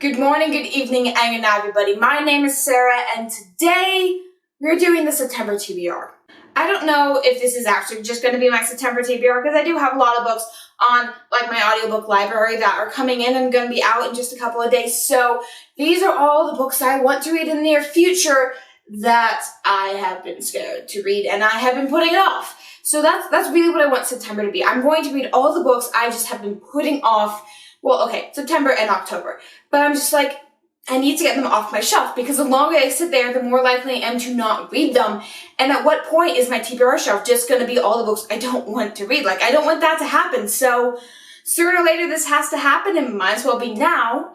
Good morning, good evening, and good night, everybody. My name is Sarah, and today we're doing the September TBR. I don't know if this is actually just going to be my September TBR, because I do have a lot of books on my audiobook library that are coming in and going to be out in just a couple of days. So these are all the books I want to read in the near future that I have been scared to read, and I have been putting it off. So that's really what I want September to be. I'm going to read all the books I just have been putting off. Well, okay, September and October. But I'm just like, I need to get them off my shelf, because the longer they sit there, the more likely I am to not read them. And at what point is my TBR shelf just going to be all the books I don't want to read? I don't want that to happen. So sooner or later this has to happen, and might as well be now.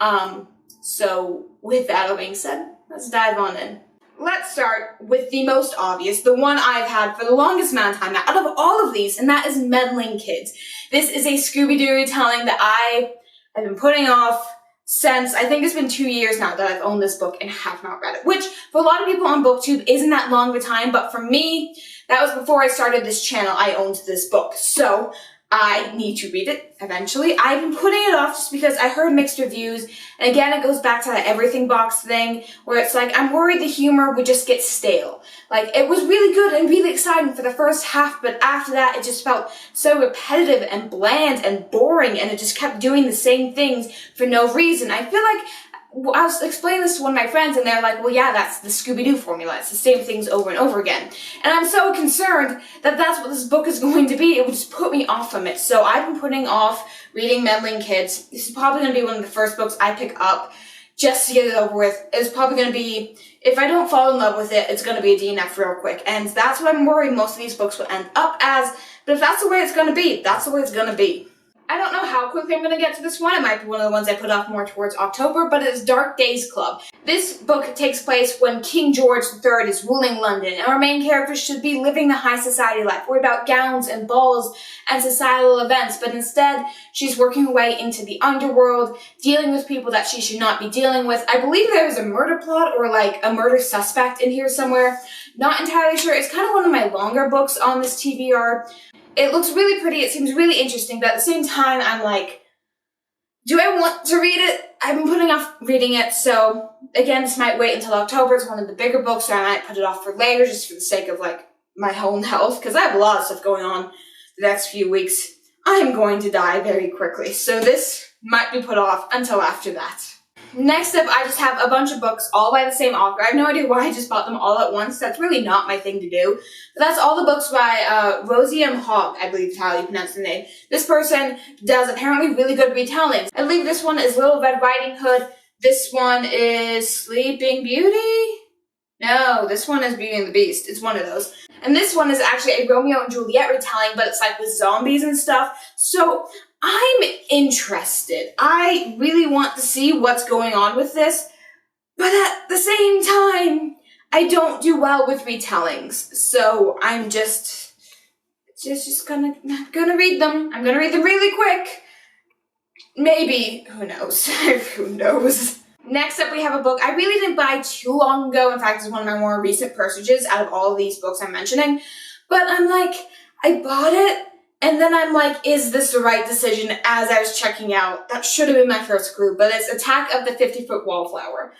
So with that all being said, let's dive on in. Let's start with the most obvious, the one I've had for the longest amount of time now, out of all of these, and that is Meddling Kids. This is a Scooby-Doo retelling that I've been putting off since, I think it's been 2 years now that I've owned this book and have not read it, which for a lot of people on BookTube isn't that long of a time, but for me, that was before I started this channel. I owned this book, so I need to read it eventually. I've been putting it off just because I heard mixed reviews, and again, it goes back to that everything box thing, where it's like, I'm worried the humor would just get stale. It was really good and really exciting for the first half, but after that, it just felt so repetitive and bland and boring, and it just kept doing the same things for no reason. I feel like, I was explaining this to one of my friends, and they're like, well, yeah, that's the Scooby-Doo formula. It's the same things over and over again. And I'm so concerned that that's what this book is going to be. It would just put me off from it. So I've been putting off reading Meddling Kids. This is probably going to be one of the first books I pick up just to get it over with. It's probably going to be, if I don't fall in love with it, it's going to be a DNF real quick. And that's what I'm worried most of these books will end up as. But if that's the way it's going to be, that's the way it's going to be. I don't know how quickly I'm going to get to this one. It might be one of the ones I put off more towards October, but it's Dark Days Club. This book takes place when King George III is ruling London, and our main character should be living the high society life, worried about gowns and balls and societal events, but instead she's working her way into the underworld, dealing with people that she should not be dealing with. I believe there's a murder plot or a murder suspect in here somewhere. Not entirely sure. It's kind of one of my longer books on this TBR. It looks really pretty, it seems really interesting, but at the same time, I'm like, do I want to read it? I've been putting off reading it, so again, this might wait until October. It's one of the bigger books, so I might put it off for later, just for the sake of, my own health, because I have a lot of stuff going on the next few weeks. I am going to die very quickly, so this might be put off until after that. Next up, I just have a bunch of books, all by the same author. I have no idea why I just bought them all at once. That's really not my thing to do. But that's all the books by Rosie M. Hogg, I believe is how you pronounce the name. This person does apparently really good retellings. I believe this one is Little Red Riding Hood. This one is Sleeping Beauty? No, this one is Beauty and the Beast. It's one of those. And this one is actually a Romeo and Juliet retelling, but it's with zombies and stuff. So I'm interested. I really want to see what's going on with this, but at the same time, I don't do well with retellings. So I'm just gonna read them. I'm gonna read them really quick. Maybe, who knows? Who knows? Next up, we have a book I really didn't buy too long ago. In fact, it's one of my more recent purchases out of all of these books I'm mentioning. But I'm like, I bought it, and then I'm like, is this the right decision as I was checking out? That should have been my first clue, but it's Attack of the 50-Foot Wallflower.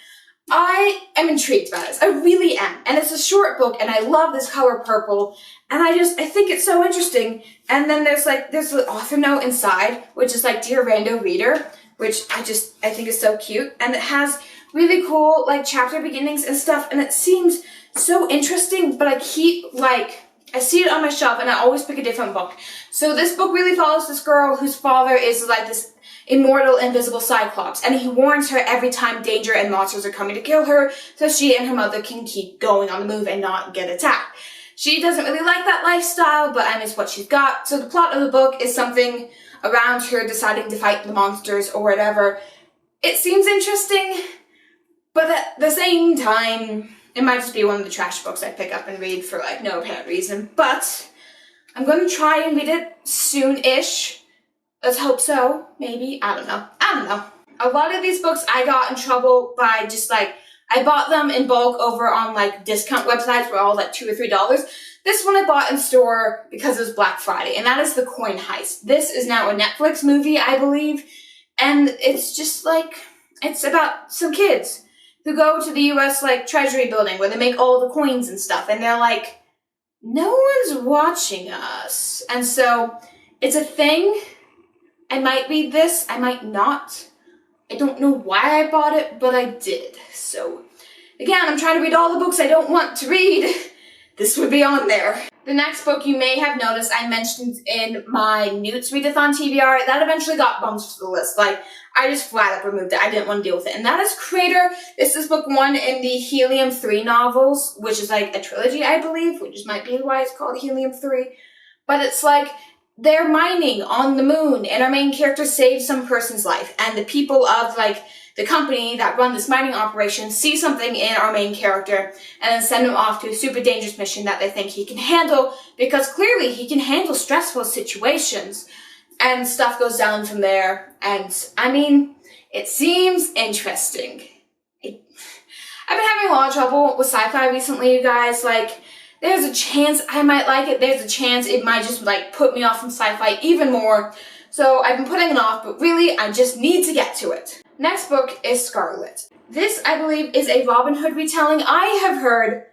I am intrigued by this. I really am. And it's a short book, and I love this color purple, and I think it's so interesting. And then there's the author note inside, which is Dear Rando Reader, which I think is so cute. And it has really cool, chapter beginnings and stuff, and it seems so interesting, but I keep, I see it on my shelf, and I always pick a different book. So this book really follows this girl whose father is this immortal, invisible Cyclops, and he warns her every time danger and monsters are coming to kill her, so she and her mother can keep going on the move and not get attacked. She doesn't really like that lifestyle, but it's what she's got. So the plot of the book is something around her deciding to fight the monsters or whatever. It seems interesting, but at the same time, it might just be one of the trash books I pick up and read for no apparent reason. But I'm going to try and read it soon-ish. Let's hope so. Maybe. I don't know. A lot of these books I got in trouble by just I bought them in bulk over on discount websites for all $2 or $3. This one I bought in store because it was Black Friday, and that is The Coin Heist. This is now a Netflix movie, I believe, and it's just It's about some kids who go to the US like Treasury building where they make all the coins and stuff, and they're like, no one's watching us. And so it's a thing. I might read this, I might not. I don't know why I bought it, but I did. So again, I'm trying to read all the books I don't want to read. This would be on there. The next book you may have noticed I mentioned in my Newts Readathon TBR, that eventually got bumped to the list. Like, I just flat up removed it. I didn't want to deal with it. And that is Crater. This is book 1 in the Helium-3 novels, which is like a trilogy, I believe, which might be why it's called Helium-3. But it's like, they're mining on the moon, and our main character saves some person's life. And the people of, like, the company that run this mining operation see something in our main character and then send him off to a super dangerous mission that they think he can handle, because clearly he can handle stressful situations. And stuff goes down from there. And, I mean, it seems interesting. I've been having a lot of trouble with sci-fi recently, you guys. Like, there's a chance I might like it. There's a chance it might just, like, put me off from sci-fi even more. So I've been putting it off, but really, I just need to get to it. Next book is Scarlet. This, I believe, is a Robin Hood retelling. I have heard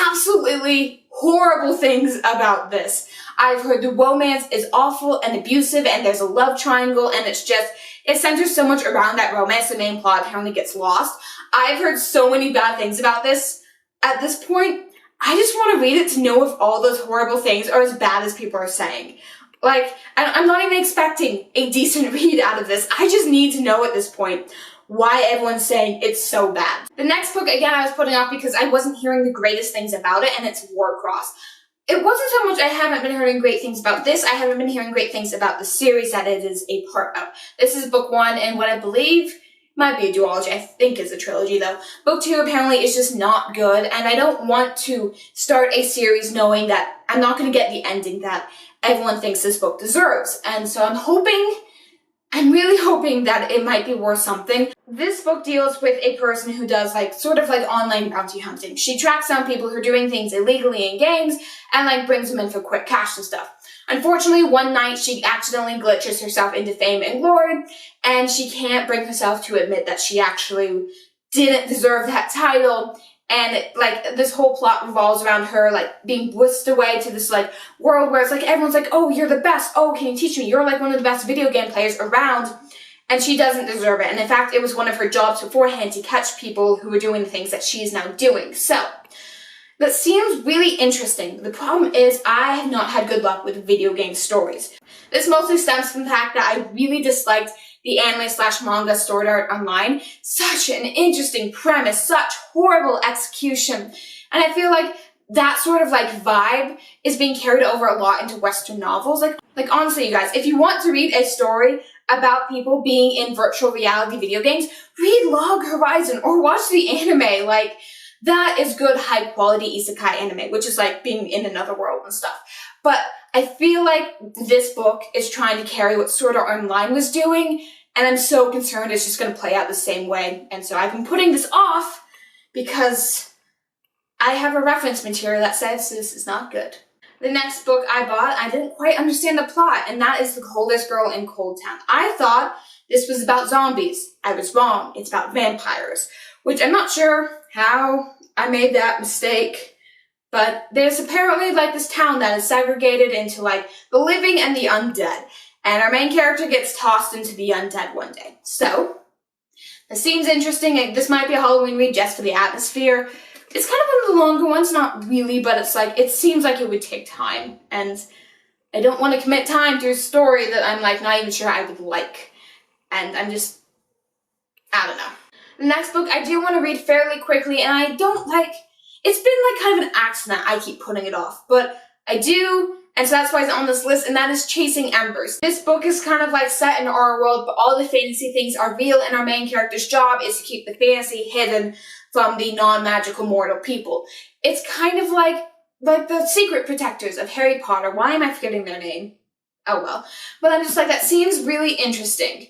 absolutely horrible things about this. I've heard the romance is awful and abusive, and there's a love triangle, and it's just, it centers so much around that romance, the main plot apparently gets lost. I've heard so many bad things about this. At this point, I just want to read it to know if all those horrible things are as bad as people are saying. Like, I'm not even expecting a decent read out of this. I just need to know at this point why everyone's saying it's so bad. The next book, again, I was putting off because I wasn't hearing the greatest things about it, and it's Warcross. It wasn't so much I haven't been hearing great things about this, I haven't been hearing great things about the series that it is a part of. This is book 1 in what I believe might be a duology. I think it's a trilogy though. Book 2 apparently is just not good, and I don't want to start a series knowing that I'm not going to get the ending that everyone thinks this book deserves. And so I'm really hoping that it might be worth something. This book deals with a person who does sort of online bounty hunting. She tracks down people who are doing things illegally in games and brings them in for quick cash and stuff. Unfortunately, one night she accidentally glitches herself into fame and glory, and she can't bring herself to admit that she actually didn't deserve that title. And this whole plot revolves around her being whisked away to this world where it's everyone's oh, you're the best. Oh, can you teach me? You're one of the best video game players around. And she doesn't deserve it. And in fact, it was one of her jobs beforehand to catch people who were doing the things that she's now doing. So that seems really interesting. The problem is I have not had good luck with video game stories. This mostly stems from the fact that I really disliked the anime/manga Sword Art Online. Such an interesting premise, such horrible execution. And I feel like that sort of vibe is being carried over a lot into Western novels. Honestly, you guys, if you want to read a story about people being in virtual reality video games, read Log Horizon or watch the anime. That is good high quality isekai anime, which is being in another world and stuff. But I feel like this book is trying to carry what Sword Art Online was doing, and I'm so concerned it's just going to play out the same way. And so I've been putting this off because I have a reference material that says this is not good. The next book I bought, I didn't quite understand the plot, and that is The Coldest Girl in Cold Town. I thought this was about zombies. I was wrong. It's about vampires, which I'm not sure how I made that mistake. But there's apparently this town that is segregated into the living and the undead. And our main character gets tossed into the undead one day. So, this seems interesting. This might be a Halloween read just for the atmosphere. It's kind of one of the longer ones, not really, but it's it seems like it would take time. And I don't want to commit time to a story that I'm not even sure I would like. And I'm just, I don't know. The next book I do want to read fairly quickly, and I don't it's been kind of an accident I keep putting it off, but I do, and so that's why it's on this list, and that is Chasing Embers. This book is kind of set in our world, but all the fantasy things are real, and our main character's job is to keep the fantasy hidden from the non-magical mortal people. It's kind of like the secret protectors of Harry Potter. Why am I forgetting their name? Oh well. But I'm just that seems really interesting.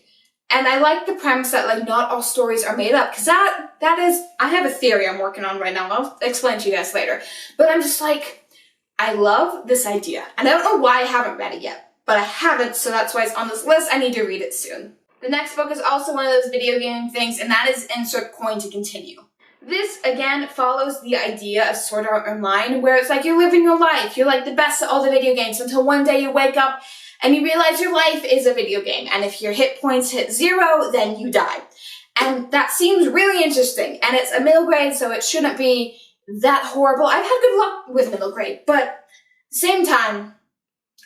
And I like the premise that not all stories are made up, because that is, I have a theory I'm working on right now, I'll explain to you guys later. But I'm just I love this idea. And I don't know why I haven't read it yet, but I haven't, so that's why it's on this list. I need to read it soon. The next book is also one of those video game things, and that is Insert Coin to Continue. This, again, follows the idea of Sword Art Online, where it's like you're living your life. You're like the best at all the video games until one day you wake up and you realize your life is a video game. And if your hit points hit 0, then you die. And that seems really interesting. And it's a middle grade, so it shouldn't be that horrible. I've had good luck with middle grade, but at the same time,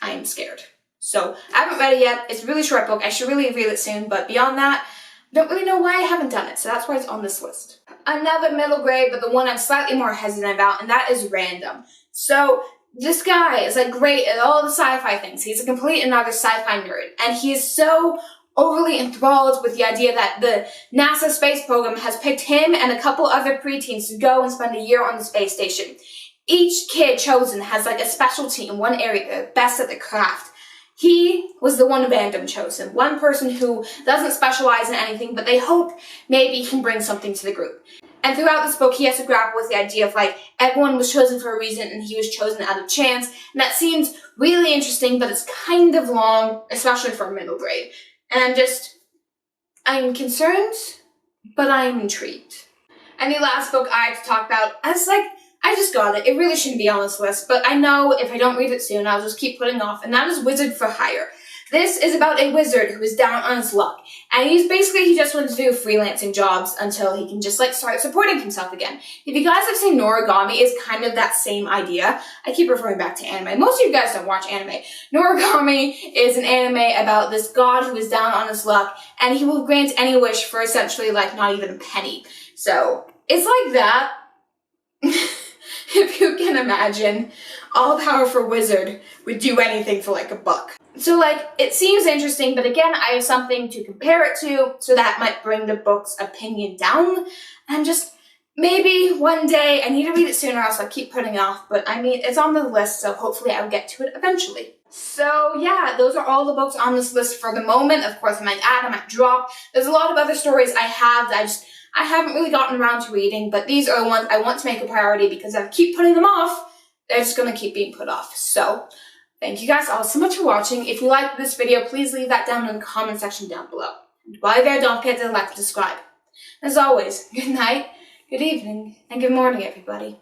I am scared. So I haven't read it yet. It's a really short book. I should really read it soon, but beyond that, I don't really know why I haven't done it, so that's why it's on this list. Another middle grade, but the one I'm slightly more hesitant about, and that is Random. So this guy is like great at all the sci-fi things. He's a complete and utter sci-fi nerd, and he is so overly enthralled with the idea that the NASA space program has picked him and a couple other preteens to go and spend a year on the space station. Each kid chosen has like a specialty in one area, they're best at the craft. He was the one Random chosen, one person who doesn't specialize in anything, but they hope maybe he can bring something to the group. And throughout this book, he has to grapple with the idea of like, everyone was chosen for a reason and he was chosen out of chance. And that seems really interesting, but it's kind of long, especially for middle grade. And I'm concerned, but I'm intrigued. And the last book I have to talk about, I just got it. It really shouldn't be on this list, but I know if I don't read it soon, I'll just keep putting off, and that is Wizard for Hire. This is about a wizard who is down on his luck, and he just wants to do freelancing jobs until he can just start supporting himself again. If you guys have seen Noragami, it's kind of that same idea. I keep referring back to anime. Most of you guys don't watch anime. Noragami is an anime about this god who is down on his luck, and he will grant any wish for essentially not even a penny. So it's like that. If you can imagine, all-powerful wizard would do anything for a buck. So it seems interesting, but again, I have something to compare it to, so that might bring the book's opinion down. And maybe one day, I need to read it sooner, else I'll keep putting it off, but it's on the list, so hopefully I'll get to it eventually. So yeah, those are all the books on this list for the moment. Of course, I might add, I might drop. There's a lot of other stories I have that I haven't really gotten around to reading, but these are the ones I want to make a priority because if I keep putting them off, they're just going to keep being put off. So, thank you guys all so much for watching. If you liked this video, please leave that down in the comment section down below. And while you're there, don't forget to like and subscribe. As always, good night, good evening, and good morning, everybody.